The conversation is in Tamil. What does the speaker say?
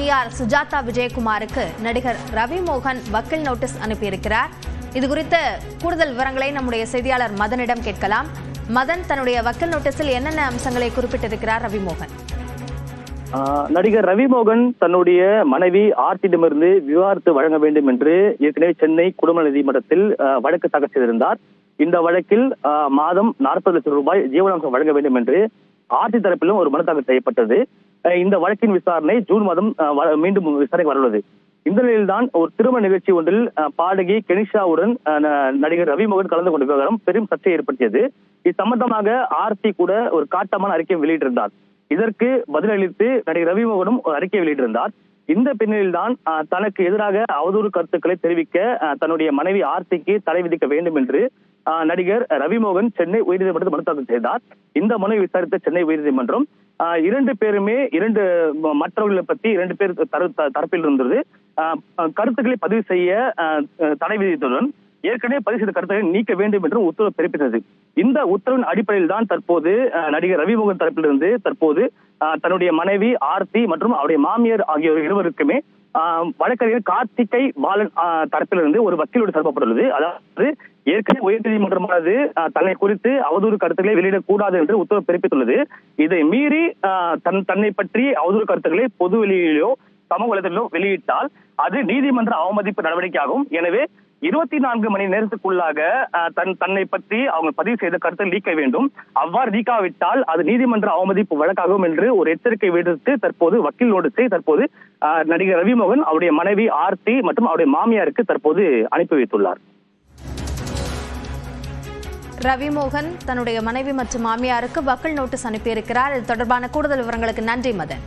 மாமியார் சுஜாதா விஜயகுமாருக்கு நடிகர் ரவி மோகன் வக்கீல் நோட்டீஸ் அனுப்பியிருக்கிறார். இதுகுறித்த கூடுதல் விவரங்களை நம்முடைய செய்தியாளர் மதனிடம் கேட்கலாம். மதன், தன்னுடைய வக்கீல் நோட்டீஸில் என்னென்ன அம்சங்களை குறிப்பிட்டிருக்கிறார் ரவி மோகன்? நடிகர் ரவி மோகன் தன்னுடைய மனைவி ஆர்த்தியிடமிருந்து விவாகரத்து வழங்க வேண்டும் என்று ஏற்கனவே சென்னை குடும்ப நீதிமன்றத்தில் வழக்கு தாக்கல் செய்திருந்தார். இந்த வழக்கில் மாதம் 40 லட்சம் ரூபாய் ஜீவனாம்சம் வழங்க வேண்டும் என்று ஆர்த்தி தரப்பிலும் ஒரு மனு தாக்கல் செய்யப்பட்டது. இந்த வழக்கின் விசாரணை ஜூன் மாதம் மீண்டும் விசாரணை வரவுள்ளது. இந்த நிலையில்தான் ஒரு திருமண நிகழ்ச்சி ஒன்றில் பாடகி கெனிஷாவுடன் நடிகர் ரவி மோகன் கலந்து கொண்ட விவகாரம் பெரும் சர்ச்சையை ஏற்படுத்தியது. இது சம்பந்தமாக ஆர்த்தி கூட ஒரு காட்டமான அறிக்கை வெளியிட்டிருந்தார். இதற்கு பதிலளித்து நடிகர் ரவி மோகனும் ஒரு அறிக்கை வெளியிட்டிருந்தார். இந்த பின்னணியில்தான் தனக்கு எதிராக அவதூறு கருத்துக்களை தெரிவிக்க தன்னுடைய மனைவி ஆர்த்திக்கு தடை விதிக்க வேண்டும் என்று நடிகர் ரவி மோகன் சென்னை உயர்நீதிமன்றத்தில் மனு தாக்கல் செய்தார். இந்த மனுவை விசாரித்த சென்னை உயர்நீதிமன்றம் 2 பேருமே மற்றவர்களை பற்றி 2 பேர் தரப்பில் இருந்தது கருத்துக்களை பதிவு செய்ய தடை விதித்ததுடன் ஏற்கனவே பதிவு செய்த கருத்துக்களை நீக்க வேண்டும் என்று உத்தரவு பிறப்பித்தது. இந்த உத்தரவின் அடிப்படையில் தான் தற்போது நடிகர் ரவி மோகன் தரப்பிலிருந்து தற்போது தன்னுடைய மனைவி ஆர்த்தி மற்றும் அவருடைய மாமியார் ஆகியோர் இருவருக்குமே வழக்கறிஞர் கார்த்திகை பாலன் தரப்பிலிருந்து ஒரு வக்கீலோடு தரப்பட்டுள்ளது. அதாவது ஏற்கனவே உயர்நீதிமன்றமானது தன்னை குறித்து அவதூறு கருத்துக்களை வெளியிடக்கூடாது என்று உத்தரவு பிறப்பித்துள்ளது. இதை மீறி தன்னை பற்றி அவதூறு கருத்துக்களை பொது வெளியிலோ சமூக வலைதளத்திலோ வெளியிட்டால் அது நீதிமன்ற அவமதிப்பு நடவடிக்கையாகும். எனவே 24 மணி நேரத்துக்குள்ளாக தன்னை பற்றி அவங்க பதிவு செய்த கருத்தை நீக்க வேண்டும். அவ்வாறு நீக்காவிட்டால் அது நீதிமன்ற அவமதிப்பு வழக்காகும் என்று ஒரு எச்சரிக்கை விடுத்து தற்போது வக்கீல் நோட்டீஸை தற்போது நடிகர் ரவி மோகன் அவருடைய மனைவி ஆர்த்தி மற்றும் அவருடைய மாமியாருக்கு தற்போது அனுப்பி வைத்துள்ளார். ரவி மோகன் தன்னுடைய மனைவி மற்றும் மாமியாருக்கு வக்கீல் நோட்டீஸ் அனுப்பியிருக்கிறார். இது தொடர்பான கூடுதல் விவரங்களுக்கு நன்றி மதன்.